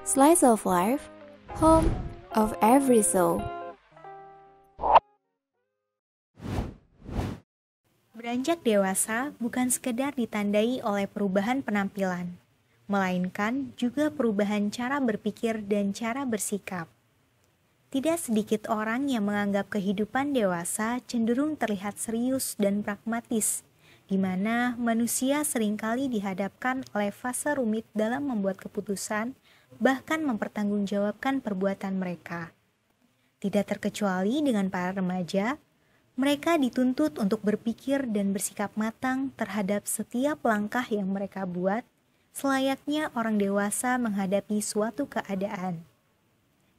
Slice of Life, home of every soul. Beranjak dewasa bukan sekedar ditandai oleh perubahan penampilan, melainkan juga perubahan cara berpikir dan cara bersikap. Tidak sedikit orang yang menganggap kehidupan dewasa cenderung terlihat serius dan pragmatis, di mana manusia seringkali dihadapkan oleh fase rumit dalam membuat keputusan, bahkan mempertanggungjawabkan perbuatan mereka. Tidak terkecuali dengan para remaja, mereka dituntut untuk berpikir dan bersikap matang terhadap setiap langkah yang mereka buat, selayaknya orang dewasa menghadapi suatu keadaan.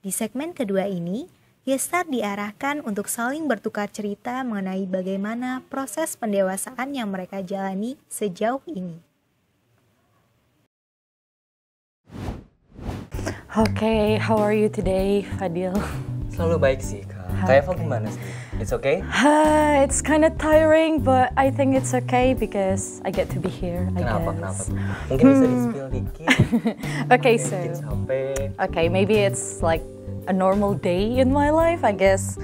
Di segmen kedua ini, Gestar diarahkan untuk saling bertukar cerita mengenai bagaimana proses pendewasaan yang mereka jalani sejauh ini. Okay, how are you today, Fadil? Selalu baik sih, Kak. Kayak Eva gimana sih? It's okay? It's kind of tiring, but I think it's okay because I get to be here, I Kenapa guess. tuh? Mungkin bisa di-spill dikit. Okay, Mungkin so bikin capek. okay, maybe it's like a normal day in my life, I guess.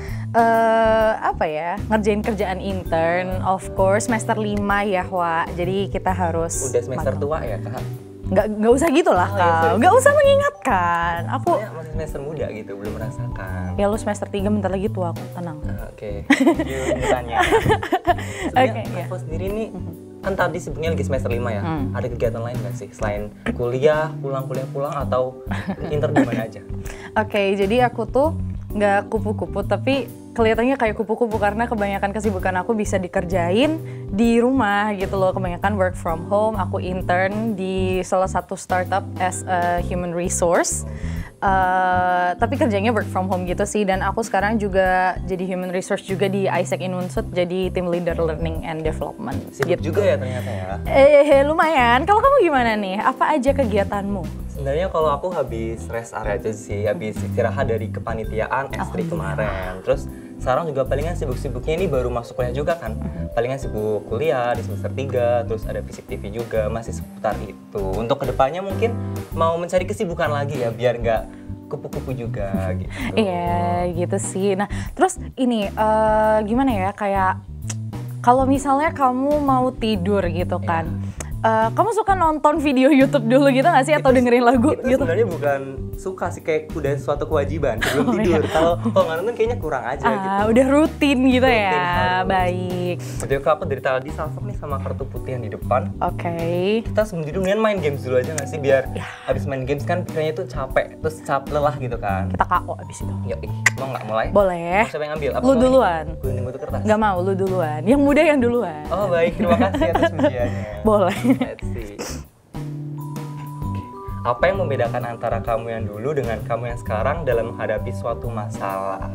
Ngerjain kerjaan intern, of course, semester 5 ya, Wak. Jadi kita harus Udah semester tua ya, Kak? Nggak usah gitu lah, Oh, iya, Kak. sorry. Nggak usah mengingatkan. Aku, Saya masih semester muda gitu, belum merasakan. ya lu semester 3 bentar lagi tua aku, tenang. Oke, yuk tanya. Oke, Sebenarnya ya. Eva sendiri nih, kan tadi sibuknya lagi semester 5 ya. Ada kegiatan lain nggak sih? Selain kuliah pulang atau intern di mana aja? Oke, jadi aku tuh nggak kupu-kupu, tapi kelihatannya kayak kupu-kupu karena kebanyakan kesibukan aku bisa dikerjain di rumah gitu loh. Kebanyakan work from home, aku intern di salah satu startup as a human resource. Tapi kerjanya work from home gitu sih, dan aku sekarang juga jadi human resource juga di Isaac Unsud, jadi team leader learning and development. Sibuk gitu. juga ya ternyata ya. Lumayan. Kalau kamu gimana nih? Apa aja kegiatanmu? Sebenarnya kalau aku habis rest area aja sih, habis istirahat dari kepanitiaan S3 kemarin. Terus sekarang juga palingan sibuk-sibuknya ini baru masuk kuliah juga kan. Palingan sibuk kuliah di semester 3, terus ada fisik TV juga, masih seputar itu. Untuk kedepannya mungkin mau mencari kesibukan lagi ya, biar nggak kupu-kupu juga gitu. Iya gitu sih. Nah terus ini gimana ya, kayak kalau misalnya kamu mau tidur gitu kan, kamu suka nonton video YouTube dulu gitu nggak sih, atau dengerin lagu Itu gitu? sebenarnya bukan suka sih, kayak udah suatu kewajiban sebelum tidur. Kalau nggak nonton kayaknya kurang aja gitu. Udah rutin gitu Rutin, ya, harus. baik. Jadi aku dari tadi salfok nih sama kartu putih yang di depan. Oke. Kita sebelum tidur mendingan main games dulu aja nggak sih, biar habis main games kan pikirannya tuh capek, terus lelah gitu kan. Kita KO abis itu. Yuk, mau nggak mulai? Boleh. Siapa yang ngambil? Lu duluan. Gunting batu kertas. Nggak mau, lu duluan. Yang muda yang duluan. Oh baik, terima kasih atas pujiannya. Boleh. Let's see. Apa yang membedakan antara kamu yang dulu dengan kamu yang sekarang dalam menghadapi suatu masalah?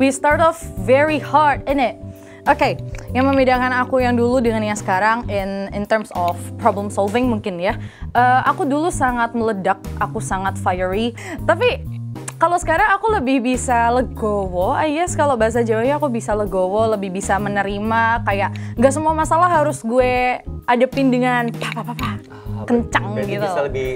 We start off very hard, innit? Oke, yang membedakan aku yang dulu dengan yang sekarang in terms of problem solving mungkin ya. Aku dulu sangat meledak, aku sangat fiery. Tapi kalau sekarang aku lebih bisa legowo, I guess kalau bahasa Jawanya aku bisa legowo, lebih bisa menerima, kayak nggak semua masalah harus gue adepin dengan kencang Berarti gitu. bisa lebih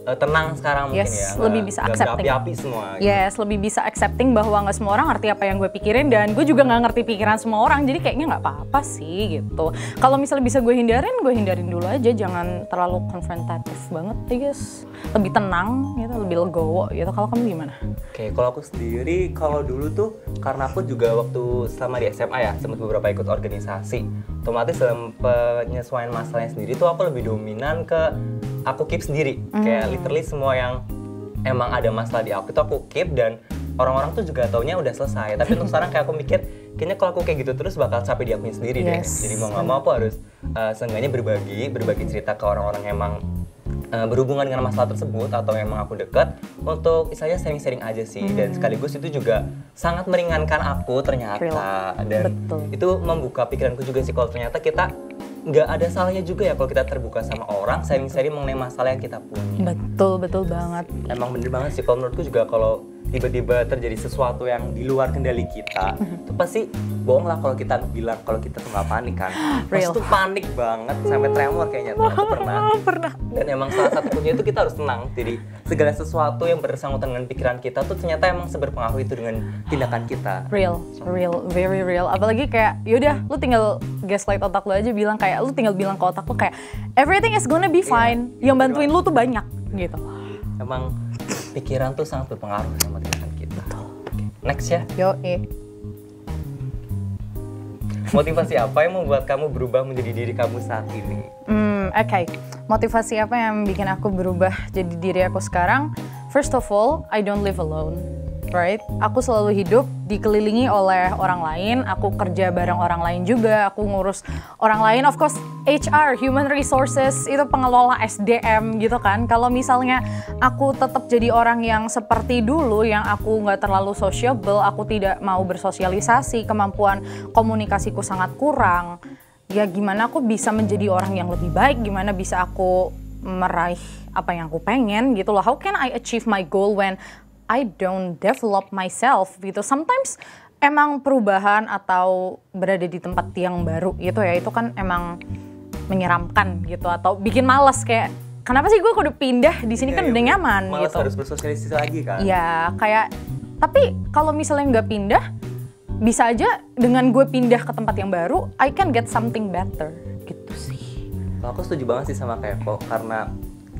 tenang sekarang mungkin Yes, ya. lebih bisa accepting. Berapi-api semua. Gitu. Yes, lebih bisa accepting bahwa nggak semua orang ngerti apa yang gue pikirin, dan gue juga nggak ngerti pikiran semua orang, jadi kayaknya nggak apa-apa sih gitu. Kalau misalnya bisa gue hindarin dulu aja, jangan terlalu konfrontatif banget, I guess. Lebih tenang gitu, lebih legowo gitu. Kalau kamu gimana? Oke, kalau aku sendiri, kalau dulu tuh karena aku juga waktu selama di SMA ya, sempat beberapa ikut organisasi. Otomatis dalam penyesuaian masalahnya sendiri tuh aku lebih dominan ke aku keep sendiri. Kayak literally semua yang emang ada masalah di aku itu aku keep, dan orang-orang tuh juga taunya udah selesai. Tapi untuk sekarang kayak aku mikir, kayaknya kalau aku kayak gitu terus bakal capek diakuin sendiri deh. Yes. Jadi mau nggak mau aku harus seenggaknya berbagi cerita ke orang-orang yang emang berhubungan dengan masalah tersebut atau memang aku dekat, untuk istilahnya sharing-sharing aja sih. Dan sekaligus itu juga sangat meringankan aku ternyata. Dan Betul. itu membuka pikiranku juga sih, kalau ternyata kita nggak ada salahnya juga ya kalau kita terbuka sama orang, sharing-sharing mengenai masalah yang kita punya. Betul banget. Emang bener banget sih, kalau menurutku juga kalau tiba-tiba terjadi sesuatu yang di luar kendali kita, itu pasti bohong lah kalau kita bilang kalau kita tuh nggak panik kan. Pas Real. tuh panik banget sampai tremor kayaknya tuh aku pernah. Dan emang salah satu kuncinya itu kita harus tenang. Jadi segala sesuatu yang bersangkutan dengan pikiran kita tuh ternyata emang seberpengaruh itu dengan tindakan kita. Real, very real. Apalagi kayak, yaudah, lu tinggal gaslight otak lu aja, bilang kayak, lu tinggal bilang ke otak lu kayak, everything is gonna be fine. Yang bantuin lu tuh banyak, gitu. Emang pikiran tuh sangat berpengaruh sama tindakan kita. Oke, next ya. Yo, Motivasi apa yang membuat kamu berubah menjadi diri kamu saat ini? Oke. Motivasi apa yang bikin aku berubah jadi diri aku sekarang? First of all, I don't live alone. Right? Aku selalu hidup dikelilingi oleh orang lain, aku kerja bareng orang lain juga, aku ngurus orang lain, of course HR, Human Resources, itu pengelola SDM gitu kan. Kalau misalnya aku tetap jadi orang yang seperti dulu, yang aku nggak terlalu sociable, aku tidak mau bersosialisasi, kemampuan komunikasiku sangat kurang, ya gimana aku bisa menjadi orang yang lebih baik, gimana bisa aku meraih apa yang aku pengen gitu loh. How can I achieve my goal when I don't develop myself gitu. Sometimes emang perubahan atau berada di tempat yang baru gitu ya, itu kan emang menyeramkan gitu, atau bikin males kayak, kenapa sih gue kudu pindah di sini, kan udah nyaman Malas gitu. harus bersosialisasi lagi kan? Iya, kayak, tapi kalau misalnya nggak pindah, bisa aja dengan gue pindah ke tempat yang baru, I can get something better gitu sih. Aku setuju banget sih sama Kevo, karena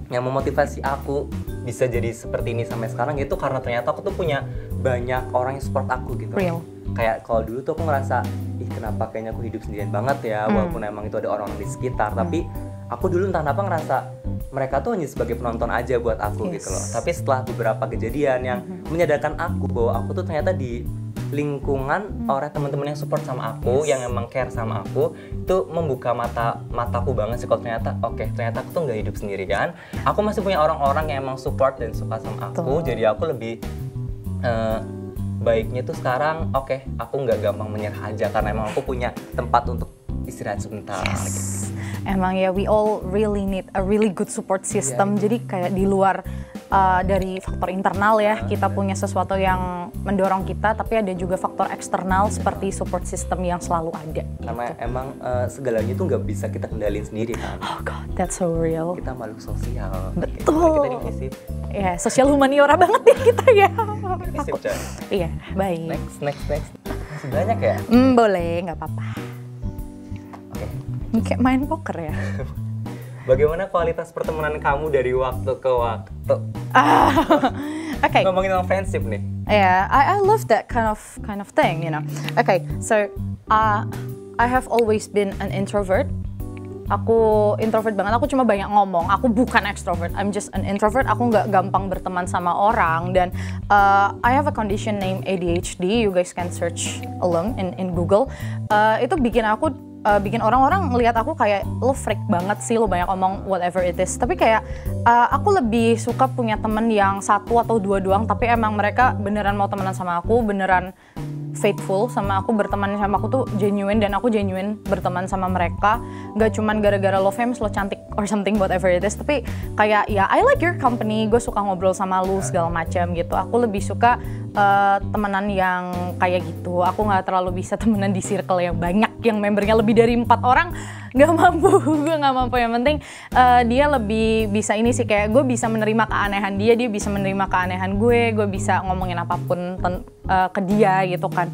yang memotivasi aku bisa jadi seperti ini sampai sekarang itu karena ternyata aku tuh punya banyak orang yang support aku gitu. Real. Kayak kalau dulu tuh aku ngerasa, ih kenapa kayaknya aku hidup sendirian banget ya, walaupun emang itu ada orang di sekitar, tapi aku dulu entah kenapa ngerasa mereka tuh hanya sebagai penonton aja buat aku gitu loh. Tapi setelah beberapa kejadian yang menyadarkan aku bahwa aku tuh ternyata di lingkungan orang teman-teman yang support sama aku, yang emang care sama aku, itu membuka mataku banget sih kalau ternyata ternyata aku tuh nggak hidup sendirian. Aku masih punya orang-orang yang emang support dan suka sama aku. Jadi aku lebih baiknya tuh sekarang aku nggak gampang menyerah aja karena emang aku punya tempat untuk istirahat sebentar. Gitu. Emang ya, we all really need a really good support system. Jadi kayak di luar dari faktor internal ya, kita punya sesuatu yang mendorong kita, tapi ada juga faktor eksternal seperti support system yang selalu ada. Karena emang segalanya tuh nggak bisa kita kendalin sendiri kan. Oh god, that's so real. Kita makhluk sosial. Betul. Kita divisif. Ya, sosial humaniora banget ya kita ya. Divisif, coy. Iya, baik. Next. Masih banyak ya? Boleh, nggak apa-apa. Oke. Kayak main poker ya. Bagaimana kualitas pertemanan kamu dari waktu ke waktu? Okay. Ngomongin tentang friendship nih. Yeah, I love that kind of thing, you know. Okay, so I have always been an introvert. Aku introvert banget, aku cuma banyak ngomong. Aku bukan extrovert, I'm just an introvert. Aku nggak gampang berteman sama orang. Dan I have a condition named ADHD. You guys can search alone in Google. Itu bikin orang-orang ngelihat aku kayak, lo freak banget sih, lo banyak ngomong, whatever it is. Tapi kayak aku lebih suka punya temen yang satu atau dua doang, tapi emang mereka beneran mau temenan sama aku, beneran faithful sama aku, berteman sama aku tuh genuine, dan aku genuine berteman sama mereka. Gak cuman gara-gara lo famous, lo cantik, or something, whatever it is. Tapi kayak ya, I like your company, gue suka ngobrol sama lu segala macam gitu. Aku lebih suka temenan yang kayak gitu. Aku gak terlalu bisa temenan di circle yang banyak, yang membernya lebih dari 4 orang. Gak mampu, gue gak mampu. Yang penting dia lebih bisa ini sih, kayak gue bisa menerima keanehan dia bisa menerima keanehan gue bisa ngomongin apapun ke dia gitu kan.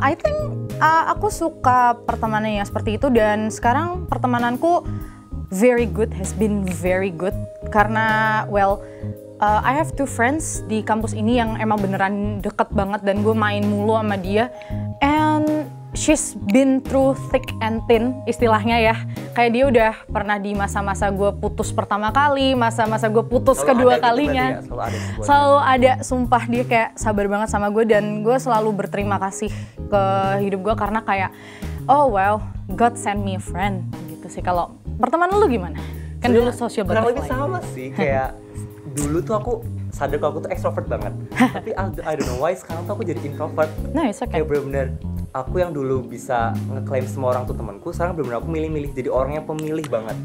I think aku suka pertemanan yang seperti itu, dan sekarang pertemananku has been very good karena I have 2 friends di kampus ini yang emang beneran deket banget, dan gue main mulu sama dia, and she's been through thick and thin istilahnya ya. Kayak dia udah pernah di masa-masa gue putus pertama kali, masa-masa gue putus kedua kalinya. Selalu ada, sumpah dia kayak sabar banget sama gue, dan gue selalu berterima kasih ke hidup gue karena kayak, oh wow, God send me a friend gitu sih. Kalau pertemanan lu gimana? Kan dulu social kurang butterfly. lebih sama sih, kayak dulu tuh aku sadar kalau aku tuh extrovert banget. Tapi I don't know why sekarang tuh aku jadi introvert. Nah, it's okay. Kayak bener-bener aku yang dulu bisa ngeklaim semua orang tuh temanku, sekarang bener-bener aku milih-milih, jadi orang yang pemilih banget.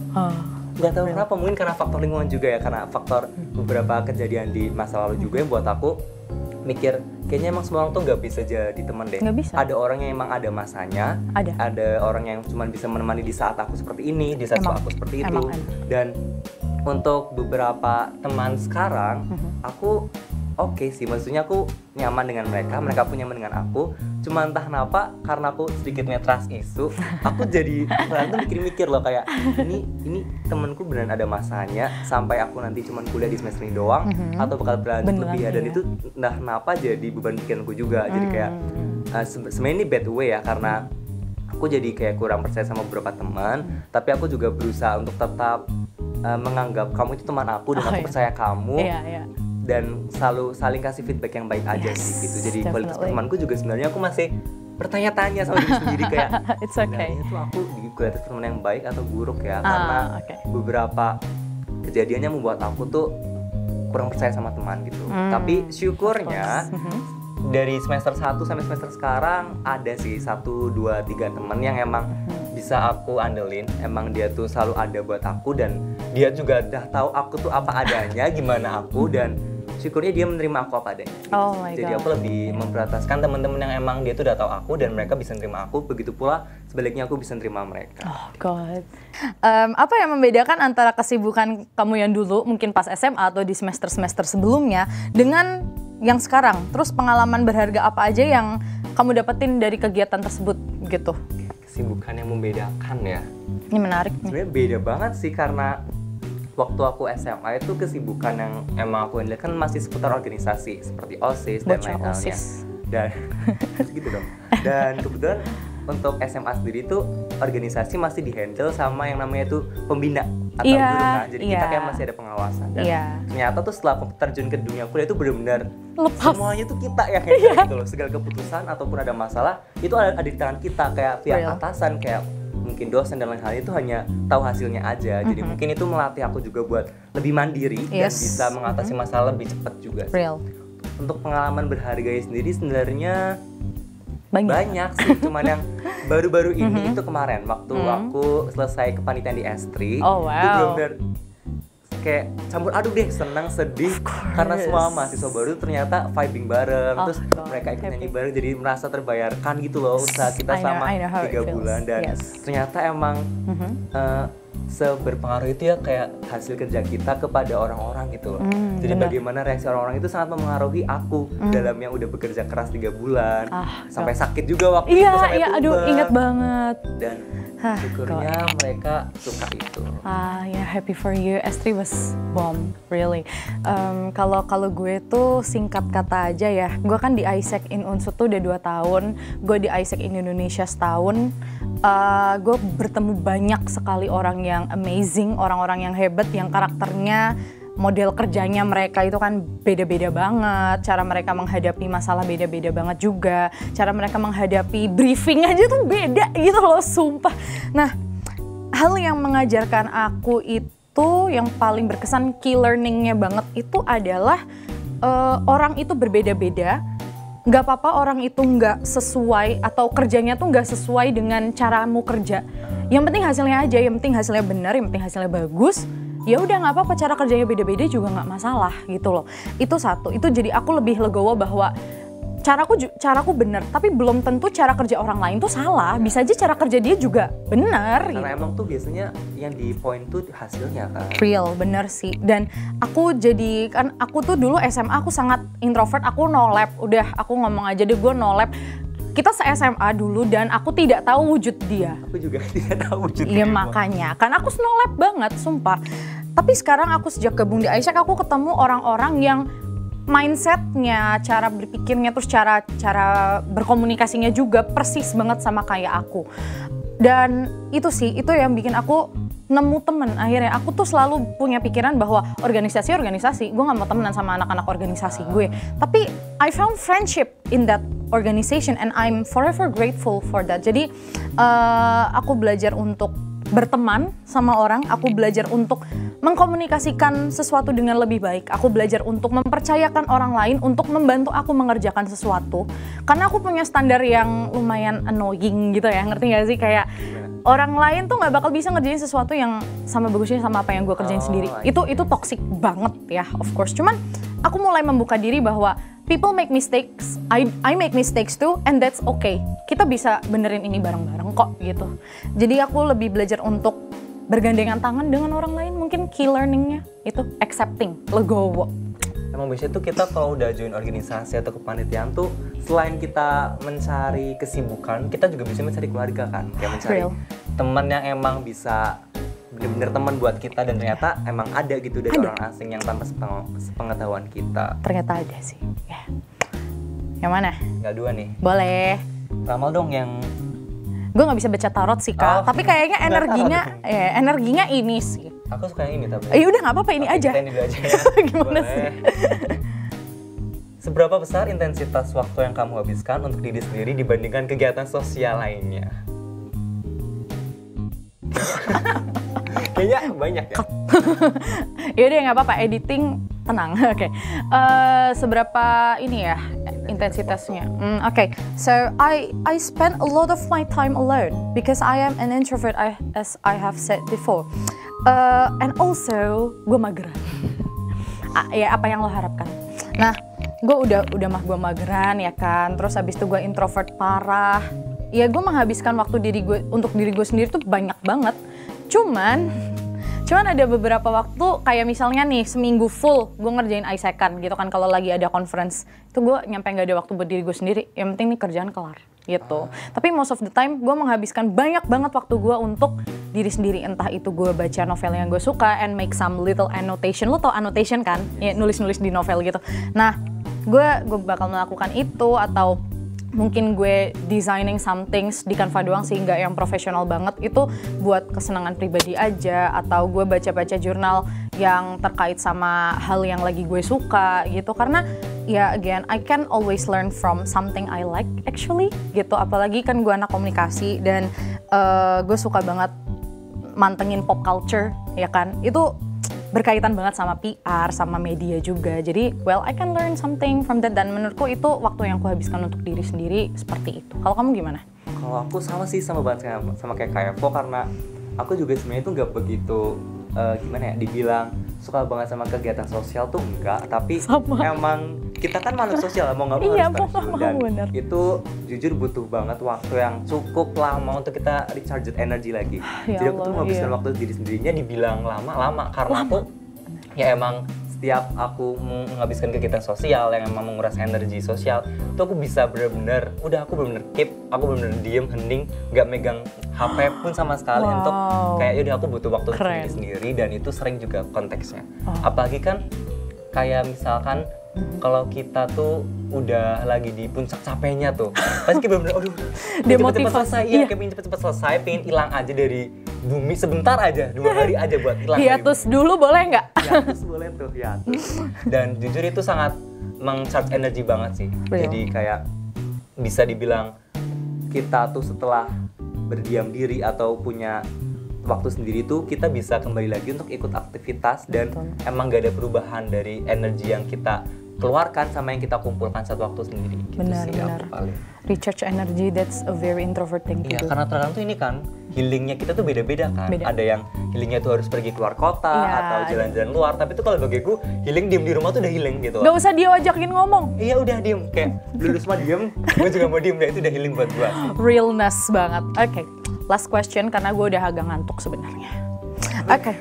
Gak tahu kenapa, mungkin karena faktor lingkungan juga ya, karena faktor beberapa kejadian di masa lalu juga yang buat aku mikir kayaknya emang semua orang tuh nggak bisa jadi teman deh. Nggak bisa. Ada orang yang emang ada masanya, ada orang yang cuma bisa menemani di saat aku seperti ini, di saat aku seperti itu. Dan untuk beberapa teman sekarang, aku oke sih, maksudnya aku nyaman dengan mereka pun nyaman dengan aku. Cuma entah kenapa, karena aku sedikitnya trust issue, aku jadi tuh mikir-mikir loh kayak ini temenku beneran ada masanya sampai aku nanti cuma kuliah di semester ini doang, atau bakal berlanjut lebih ya. Dan itu entah kenapa jadi beban pikiranku juga. Jadi kayak sebenarnya ini bad way ya, karena aku jadi kayak kurang percaya sama beberapa teman, tapi aku juga berusaha untuk tetap menganggap kamu itu teman aku dan aku percaya kamu. Dan selalu saling kasih feedback yang baik aja sih gitu. Jadi kualitas temanku juga sebenarnya aku masih bertanya-tanya sama diri sendiri kayak sebenarnya tuh aku di kualitas teman yang baik atau buruk ya, karena beberapa kejadiannya membuat aku tuh kurang percaya sama teman gitu. Tapi syukurnya dari semester 1 sampai semester sekarang ada sih 1, 2, 3 teman yang emang bisa aku andelin. Emang dia tuh selalu ada buat aku dan dia juga udah tahu aku tuh apa adanya, gimana aku, dan syukurnya dia menerima aku apa adanya gitu. Jadi aku lebih memprioritaskan teman-teman yang emang dia tuh udah tahu aku dan mereka bisa nerima aku, begitu pula sebaliknya aku bisa nerima mereka. Oh God. Apa yang membedakan antara kesibukan kamu yang dulu mungkin pas SMA atau di semester-semester sebelumnya dengan yang sekarang? Terus pengalaman berharga apa aja yang kamu dapetin dari kegiatan tersebut gitu? Kesibukan yang membedakan ya? Ini menarik nih. Sebenarnya beda banget sih, karena waktu aku SMA itu kesibukan yang emang aku handle kan masih seputar organisasi seperti OSIS dan lain halnya. Dan gitu dong. Dan kebetulan untuk SMA sendiri tuh organisasi masih dihandle sama yang namanya tuh pembina atau guru kan. Jadi kita kayak masih ada pengawasan. Dan ternyata tuh setelah terjun ke dunia kuliah itu benar-benar semuanya tuh kita yang handle gitu loh. Segala keputusan ataupun ada masalah itu ada di tangan kita, kayak pihak atasan, kayak mungkin dosen dan lain hal itu hanya tahu hasilnya aja. Jadi mungkin itu melatih aku juga buat lebih mandiri dan bisa mengatasi masalah lebih cepat juga sih. Untuk pengalaman berharga sendiri sebenarnya banyak sih. Cuman yang baru-baru ini itu kemarin waktu aku selesai kepanitiaan di S3. Itu benar-benar kayak campur aduk deh, senang, sedih, karena semua mahasiswa baru ternyata vibing bareng, terus mereka ikut nyanyi bareng, jadi merasa terbayarkan gitu loh usaha kita selama 3 bulan. Dan ternyata emang seberpengaruh itu ya kayak hasil kerja kita kepada orang-orang gitu loh. Jadi bagaimana reaksi orang-orang itu sangat memengaruhi aku dalam yang udah bekerja keras 3 bulan, sampai sakit juga waktu itu sampai tumbang. Ingat banget. Dan syukurnya mereka suka itu. Happy for you. S3 was bomb, really. Kalau gue tuh singkat kata aja ya, gue kan di Isaac in Unsut tuh udah 2 tahun, gue di Isaac in Indonesia setahun. Gue bertemu banyak sekali orang yang amazing, orang-orang yang hebat, yang karakternya, model kerjanya mereka itu kan beda-beda banget, cara mereka menghadapi masalah beda-beda banget juga, cara mereka menghadapi briefing aja tuh beda gitu loh, sumpah. Nah, hal yang mengajarkan aku itu yang paling berkesan, key learningnya banget itu adalah orang itu berbeda-beda. Gak apa-apa orang itu gak sesuai atau kerjanya tuh gak sesuai dengan caramu kerja. Yang penting hasilnya aja, yang penting hasilnya benar, yang penting hasilnya bagus. Ya udah nggak apa-apa, cara kerjanya beda-beda juga nggak masalah gitu loh. Itu satu, itu jadi aku lebih legowo bahwa caraku benar, tapi belum tentu cara kerja orang lain tuh salah. Bisa aja cara kerja dia juga benar. Karena gitu. emang tuh biasanya yang di point tuh hasilnya kan. Real, bener sih. Dan aku jadi, kan aku tuh dulu SMA aku sangat introvert, aku no lab. Udah aku ngomong aja deh, gue no lab. Kita se-SMA dulu dan aku tidak tahu wujud dia. Aku juga tidak tahu wujud dia. Iya makanya, kan aku no lab banget, sumpah. Tapi sekarang aku sejak gabung di Isaac, aku ketemu orang-orang yang mindsetnya, cara berpikirnya, terus cara berkomunikasinya juga persis banget sama kayak aku. Dan itu sih, itu yang bikin aku nemu temen. Akhirnya aku tuh selalu punya pikiran bahwa organisasi, gue gak mau temenan sama anak-anak organisasi gue. Tapi I found friendship in that organization and I'm forever grateful for that. Jadi aku belajar untuk berteman sama orang, aku belajar untuk mengkomunikasikan sesuatu dengan lebih baik, aku belajar untuk mempercayakan orang lain untuk membantu aku mengerjakan sesuatu. Karena aku punya standar yang lumayan annoying gitu ya, ngerti gak sih? Kayak orang lain tuh gak bakal bisa ngerjain sesuatu yang sama bagusnya sama apa yang gue kerjain sendiri. Itu toxic banget ya, of course. Cuman aku mulai membuka diri bahwa people make mistakes, I make mistakes too, and that's okay. Kita bisa benerin ini bareng-bareng kok gitu. Jadi aku lebih belajar untuk bergandengan tangan dengan orang lain. Mungkin key learningnya itu accepting, legowo. Emang biasanya tuh kita kalau udah join organisasi atau kepanitiaan tuh selain kita mencari kesibukan, kita juga bisa mencari keluarga kan, kayak mencari teman yang emang bisa bener-bener teman buat kita dan ternyata emang ada gitu dari orang asing yang tanpa sepengetahuan kita. Ternyata ada sih. Ya. Yang mana? Nggak dua nih. Boleh. Ramal dong yang gue nggak bisa baca tarot sih Kak, tapi kayaknya energinya ini sih. Aku suka yang ini tapi. Udah nggak apa-apa ini aja. Kita ini dulu aja ya. Gimana sih? Seberapa besar intensitas waktu yang kamu habiskan untuk diri sendiri dibandingkan kegiatan sosial lainnya? Kayaknya banyak ya. Yaudah nggak apa-apa, editing tenang. Oke. Seberapa ini ya intensitasnya? Oke. So I spend a lot of my time alone because I am an introvert, as I have said before. And also gue mageran. Ya apa yang lo harapkan? Nah, gue mageran ya kan. Terus abis itu gue introvert parah. Ya gue menghabiskan waktu untuk diri gue sendiri tuh banyak banget. Cuman ada beberapa waktu kayak misalnya nih seminggu full gue ngerjain ISECan gitu kan, kalau lagi ada conference itu gue nyampe nggak ada waktu buat diri gue sendiri, yang penting nih kerjaan kelar gitu. Tapi most of the time gue menghabiskan banyak banget waktu gue untuk diri sendiri, entah itu gue baca novel yang gue suka and make some little annotation. Lo tau annotation kan? Ya, nulis-nulis di novel gitu. Nah gue bakal melakukan itu, atau mungkin gue designing some things di Canva doang sih, nggak yang profesional banget, itu buat kesenangan pribadi aja, atau gue baca-baca jurnal yang terkait sama hal yang lagi gue suka gitu, karena ya again I can always learn from something I like actually gitu, apalagi kan gue anak komunikasi dan gue suka banget mantengin pop culture ya kan, itu berkaitan banget sama PR, sama media juga. Jadi, well, I can learn something from that. Dan menurutku itu waktu yang aku habiskan untuk diri sendiri seperti itu. Kalau kamu gimana? Kalau aku sama banget sama kayak Kak Evo, karena aku juga sebenarnya itu nggak begitu gimana ya, dibilang suka banget sama kegiatan sosial tuh enggak, tapi emang kita kan makhluk sosial, mau nggak mau harus terjun, dan bener. itu jujur butuh banget waktu yang cukup lama untuk kita recharge energi lagi. Jadi aku tuh menghabiskan waktu diri sendirinya dibilang lama karena aku ya emang setiap aku menghabiskan kegiatan sosial yang emang menguras energi sosial, itu aku bisa bener-bener keep, aku bener-bener diem, hening, nggak megang HP pun sama sekali, untuk kayak yaudah aku butuh waktu sendiri, dan itu sering juga konteksnya. Apalagi kan kayak misalkan kalau kita tuh udah lagi di puncak capeknya tuh, pasti kayak bener-bener aduh cepet-cepet selesai, kayak pengen cepet-cepet selesai, pengen hilang aja dari bumi sebentar aja, 2 hari aja buat hilang. Hiatus dulu boleh nggak? Hiatus boleh tuh, hiatus. Dan jujur itu sangat meng-charge energi banget sih. Jadi kayak bisa dibilang kita tuh setelah berdiam diri atau punya waktu sendiri tuh kita bisa kembali lagi untuk ikut aktivitas, dan emang gak ada perubahan dari energi yang kita keluarkan sama yang kita kumpulkan saat waktu sendiri. Gitu benar. Aku paling. Recharge energy, that's a very introvert thing to do. Iya, karena terkadang tuh ini kan healingnya kita tuh beda-beda kan. Ada yang healingnya tuh harus pergi keluar kota atau jalan-jalan luar. Tapi tuh kalau bagiku healing diem di rumah tuh udah healing gitu. Gak usah dia ajakin ngomong. Iya udah diem, kayak dulu semua diem, gue juga mau diem, itu udah healing buat gue. Realness banget. Oke, last question karena gue udah agak ngantuk sebenarnya. Oke.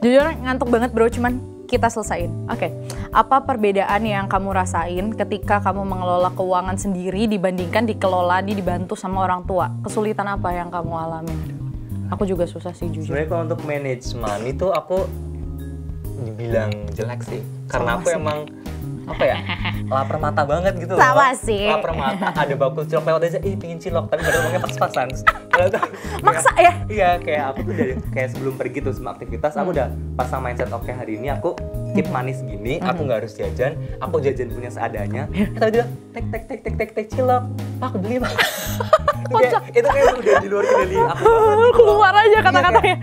Jujur ngantuk banget bro, cuman kita selesain. Oke. Apa perbedaan yang kamu rasain ketika kamu mengelola keuangan sendiri dibandingkan dibantu sama orang tua? Kesulitan apa yang kamu alami? Aku juga susah sih jujur. Sebenarnya kalau untuk manajemen itu aku dibilang jelek sih. Karena aku emang lapar mata banget gitu loh. Sama sih. Lapar mata, ada bakul cilok lewat aja, pengen cilok, tapi baru ngomongnya pas-pasan. Maksa ya? Iya, kayak aku tuh dari kayak sebelum pergi tuh semua aktivitas, aku udah pasang mindset, oke, hari ini aku keep money segini, aku nggak harus jajan, aku jajan punya seadanya. Tapi dia tek cilok, Pak aku beli Pak. Itu kayak udah di luar kendali aku. Keluar aja kata-katanya.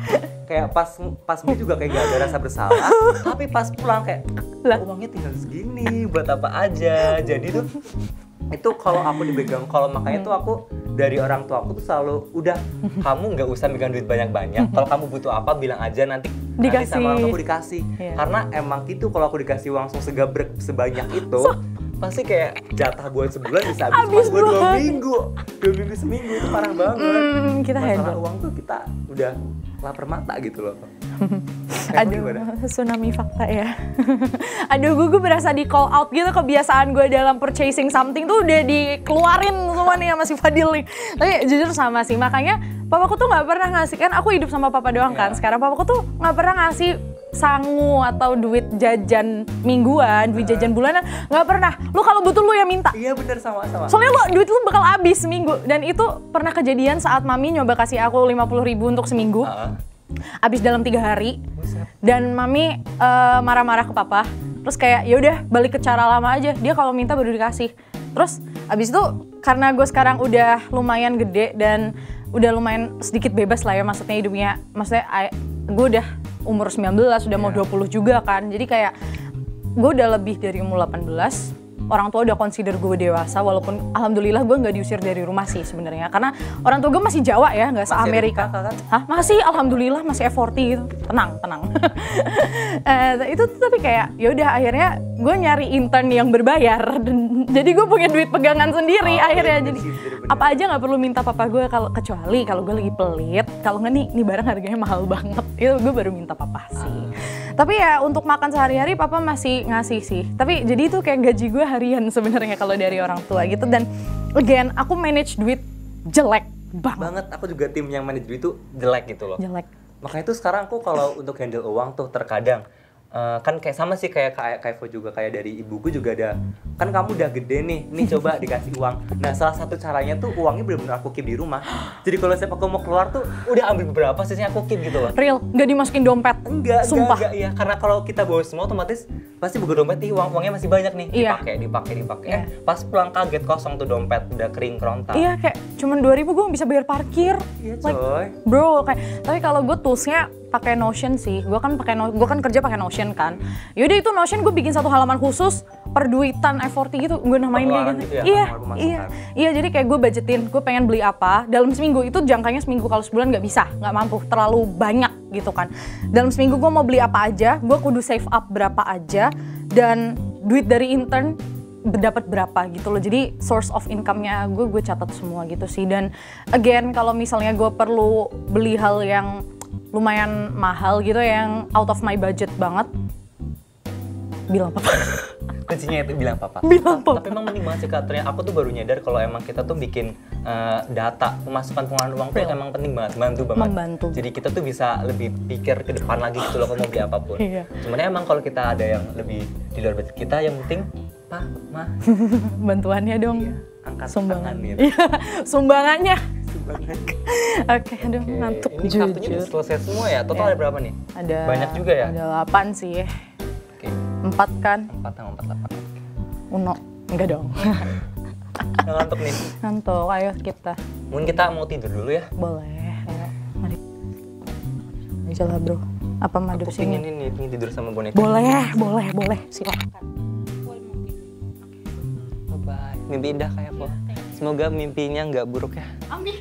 Kayak pas beli juga kayak gak ada rasa bersalah, tapi pas pulang kayak uangnya tinggal segini, buat apa aja. Jadi tuh itu kalau aku dipegang, kalau makanya tuh aku dari orang tua aku tuh selalu udah, kamu nggak usah megang duit banyak-banyak. Kalau kamu butuh apa bilang aja, nanti sama orang tua aku dikasih. Karena emang gitu, kalau aku dikasih uang langsung segabrek sebanyak itu, pasti kayak jatah buat sebulan bisa habis buat 2 minggu. 2 minggu seminggu itu parah banget. Kita Masalah handle. uang tuh kita udah lapar mata gitu loh. Aduh, tsunami fakta ya. Aduh, gue berasa di call out gitu, kebiasaan gue dalam purchasing something tuh udah dikeluarin semua nih sama si Fadil nih. Tapi jujur sama sih, makanya papaku tuh nggak pernah ngasih, kan aku hidup sama papa doang kan. Sekarang papaku tuh nggak pernah ngasih sangu atau duit jajan mingguan, duit jajan bulanan, nggak pernah. Lu kalau butuh lu yang minta. Iya bener, sama-sama. Soalnya duit lu bakal habis seminggu. Dan itu pernah kejadian saat mami nyoba kasih aku 50.000 untuk seminggu. Habis dalam 3 hari. Dan mami marah-marah ke papa. Terus kayak ya udah balik ke cara lama aja. Dia kalau minta baru dikasih. Terus abis itu karena gue sekarang udah lumayan gede dan udah lumayan sedikit bebas lah ya, maksudnya hidupnya. Maksudnya gue udah umur 19, udah mau 20 juga kan. Jadi kayak gue udah lebih dari umur 18. Orang tua udah consider gue dewasa, walaupun alhamdulillah gue nggak diusir dari rumah sih sebenarnya. Karena orang tua gue masih Jawa ya, nggak se-Amerika. Hah? Masih, alhamdulillah masih F40 gitu. Tenang. Itu tapi kayak ya udah akhirnya gue nyari intern yang berbayar. Jadi gue punya duit pegangan sendiri akhirnya. Jadi apa aja nggak perlu minta papa gue, kecuali kalau gue lagi pelit. Kalau nggak nih barang harganya mahal banget, itu gue baru minta papa sih. Tapi ya untuk makan sehari-hari papa masih ngasih sih. Tapi jadi itu kayak gaji gue harian sebenarnya kalau dari orang tua gitu. Dan again aku manage duit jelek banget. Aku juga tim yang manage duit itu jelek gitu loh. Jelek. Makanya tuh sekarang aku kalau untuk handle uang tuh terkadang kan kayak sama sih kayak Evo juga, kayak dari ibuku juga ada, kan kamu udah gede nih coba dikasih uang. Nah salah satu caranya tuh uangnya benar-benar aku keep di rumah. Jadi kalau setiap aku mau keluar tuh udah ambil beberapa sisanya aku keep gitu loh. Real, nggak dimasukin dompet. Enggak, sumpah. Enggak, iya. Karena kalau kita bawa semua otomatis pasti buka dompet nih uangnya masih banyak nih. Dipakai. Iya. Pas pulang kaget kosong tuh dompet, udah kering kerontal. Iya, kayak cuman 2.000 gue bisa bayar parkir. Iya coy. Like, bro, kayak tapi kalau gue toolsnya pakai Notion sih. Gue kan kerja pakai Notion kan. Yaudah itu Notion gue bikin satu halaman khusus perduitan F40 gitu, gue namain kayak gitu. Iya, jadi kayak gue budgetin, gue pengen beli apa dalam seminggu, itu jangkanya seminggu, kalau sebulan nggak bisa, nggak mampu, terlalu banyak gitu kan. Dalam seminggu gue mau beli apa aja, gue kudu save up berapa aja, dan duit dari intern dapat berapa gitu loh. Jadi source of income-nya gue catat semua gitu sih. Dan again kalau misalnya gue perlu beli hal yang lumayan mahal gitu, yang out of my budget banget, bilang papa. Kuncinya itu bilang papa. Tapi emang mending banget sih Kak. Ternyata aku tuh baru nyadar kalau emang kita tuh bikin data pemasukan pengeluaran uang tuh emang penting banget, membantu. Jadi kita tuh bisa lebih pikir ke depan lagi gitu loh kalau mau beli apapun. Iya. Cuman emang kalau kita ada yang lebih di luar budget kita, yang penting bantuannya dong. Iya, angkat sumbangan tangan gitu. Iya, sumbangannya. Oke, aduh ngantuk ini jujur. kartunya udah selesai semua ya? Total ada berapa nih? Ada banyak juga ya? Ada 8 sih. Oke. 4 kan? 4 sama 48. Uno. Enggak dong. Ngantuk nih. Ngantuk, ayo kita. Mungkin kita mau tidur dulu ya? Boleh, ayo. Mari. Aja lah bro. Apa madep Aku sini? pengen ini tidur sama boneka. Boleh. Silakan. Bye. Mimpi indah kayak aku. Semoga mimpinya nggak buruk ya. Amin.